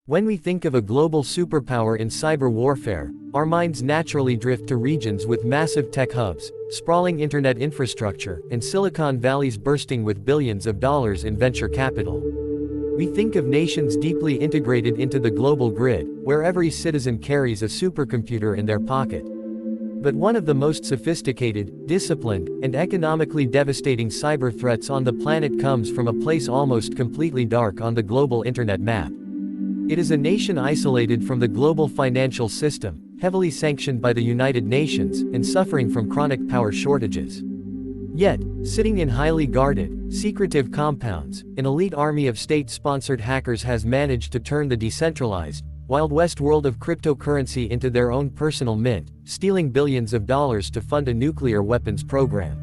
When we think of a global superpower in cyber warfare, our minds naturally drift to regions with massive tech hubs, sprawling internet infrastructure, and Silicon Valleys bursting with billions of dollars in venture capital. We think of nations deeply integrated into the global grid, where every citizen carries a supercomputer in their pocket. But one of the most sophisticated, disciplined, and economically devastating cyber threats on the planet comes from a place almost completely dark on the global internet map. It is a nation isolated from the global financial system, heavily sanctioned by the United Nations, and suffering from chronic power shortages. Yet, sitting in highly guarded, secretive compounds, an elite army of state-sponsored hackers has managed to turn the decentralized, Wild West world of cryptocurrency into their own personal mint, stealing billions of dollars to fund a nuclear weapons program.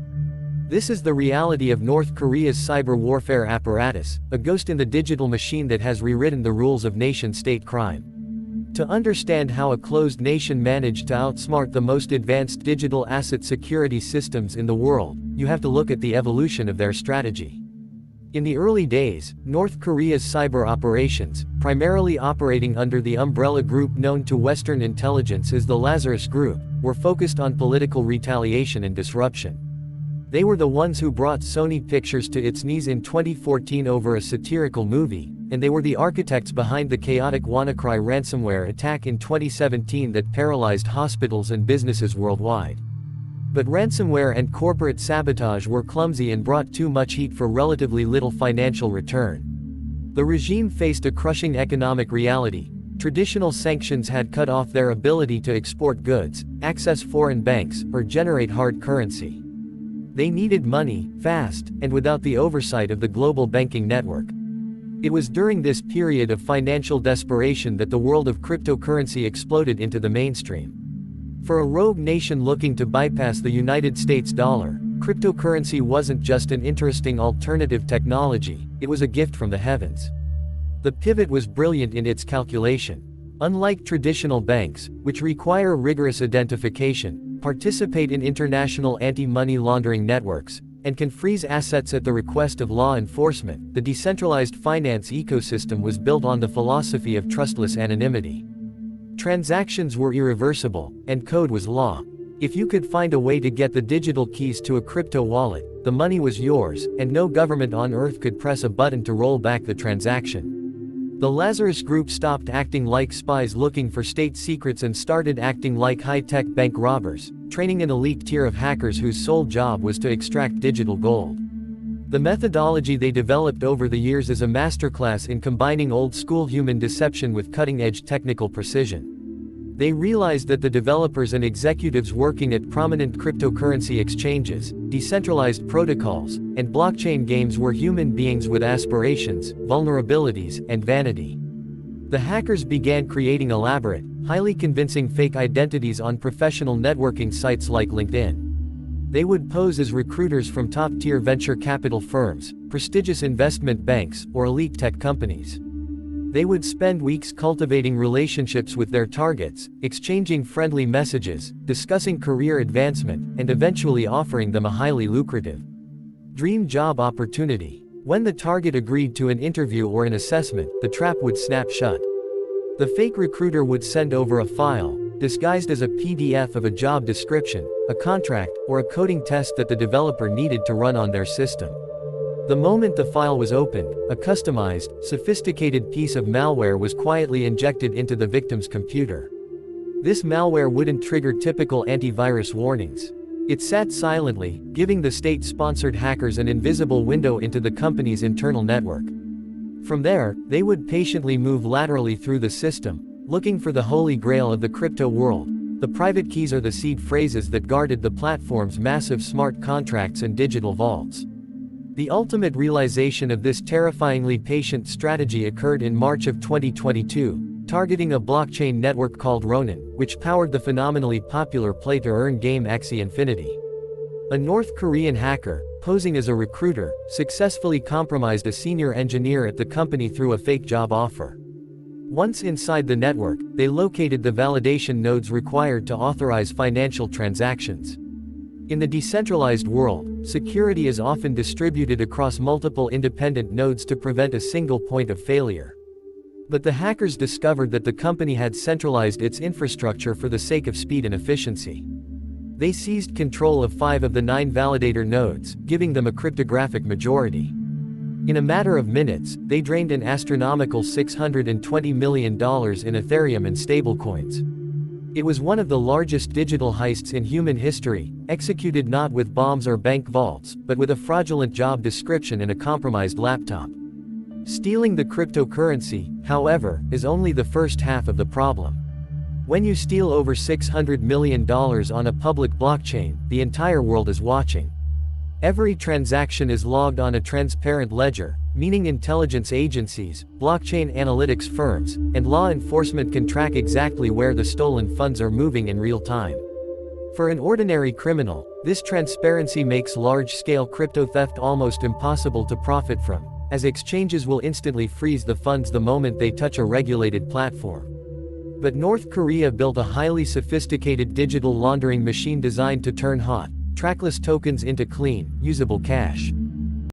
This is the reality of North Korea's cyber warfare apparatus, a ghost in the digital machine that has rewritten the rules of nation-state crime. To understand how a closed nation managed to outsmart the most advanced digital asset security systems in the world, you have to look at the evolution of their strategy. In the early days, North Korea's cyber operations, primarily operating under the umbrella group known to Western intelligence as the Lazarus Group, were focused on political retaliation and disruption. They were the ones who brought Sony Pictures to its knees in 2014 over a satirical movie, and they were the architects behind the chaotic WannaCry ransomware attack in 2017 that paralyzed hospitals and businesses worldwide. But ransomware and corporate sabotage were clumsy and brought too much heat for relatively little financial return. The regime faced a crushing economic reality. Traditional sanctions had cut off their ability to export goods, access foreign banks, or generate hard currency. They needed money, fast, and without the oversight of the global banking network. It was during this period of financial desperation that the world of cryptocurrency exploded into the mainstream. For a rogue nation looking to bypass the United States dollar, cryptocurrency wasn't just an interesting alternative technology, it was a gift from the heavens. The pivot was brilliant in its calculation. Unlike traditional banks, which require rigorous identification, participate in international anti-money laundering networks, and can freeze assets at the request of law enforcement, the decentralized finance ecosystem was built on the philosophy of trustless anonymity. Transactions were irreversible, and code was law. If you could find a way to get the digital keys to a crypto wallet, the money was yours, and no government on earth could press a button to roll back the transaction. The Lazarus Group stopped acting like spies looking for state secrets and started acting like high-tech bank robbers, training an elite tier of hackers whose sole job was to extract digital gold. The methodology they developed over the years is a masterclass in combining old-school human deception with cutting-edge technical precision. They realized that the developers and executives working at prominent cryptocurrency exchanges, decentralized protocols, and blockchain games were human beings with aspirations, vulnerabilities, and vanity. The hackers began creating elaborate, highly convincing fake identities on professional networking sites like LinkedIn. They would pose as recruiters from top-tier venture capital firms, prestigious investment banks, or elite tech companies. They would spend weeks cultivating relationships with their targets, exchanging friendly messages, discussing career advancement, and eventually offering them a highly lucrative dream job opportunity. When the target agreed to an interview or an assessment, the trap would snap shut. The fake recruiter would send over a file, disguised as a PDF of a job description, a contract, or a coding test that the developer needed to run on their system. The moment the file was opened, a customized, sophisticated piece of malware was quietly injected into the victim's computer. This malware wouldn't trigger typical antivirus warnings. It sat silently, giving the state-sponsored hackers an invisible window into the company's internal network. From there, they would patiently move laterally through the system, looking for the holy grail of the crypto world. The private keys are the seed phrases that guarded the platform's massive smart contracts and digital vaults. The ultimate realization of this terrifyingly patient strategy occurred in March of 2022, targeting a blockchain network called Ronin, which powered the phenomenally popular play-to-earn game Axie Infinity. A North Korean hacker, posing as a recruiter, successfully compromised a senior engineer at the company through a fake job offer. Once inside the network, they located the validation nodes required to authorize financial transactions. In the decentralized world, security is often distributed across multiple independent nodes to prevent a single point of failure. But the hackers discovered that the company had centralized its infrastructure for the sake of speed and efficiency. They seized control of 5 of the 9 validator nodes, giving them a cryptographic majority. In a matter of minutes, they drained an astronomical $620 million in Ethereum and stablecoins. It was one of the largest digital heists in human history, executed not with bombs or bank vaults, but with a fraudulent job description and a compromised laptop. Stealing the cryptocurrency, however, is only the first half of the problem. When you steal over $600 million on a public blockchain, the entire world is watching. Every transaction is logged on a transparent ledger, meaning intelligence agencies, blockchain analytics firms, and law enforcement can track exactly where the stolen funds are moving in real time. For an ordinary criminal, this transparency makes large-scale crypto theft almost impossible to profit from, as exchanges will instantly freeze the funds the moment they touch a regulated platform. But North Korea built a highly sophisticated digital laundering machine designed to turn hot, trackless tokens into clean, usable cash.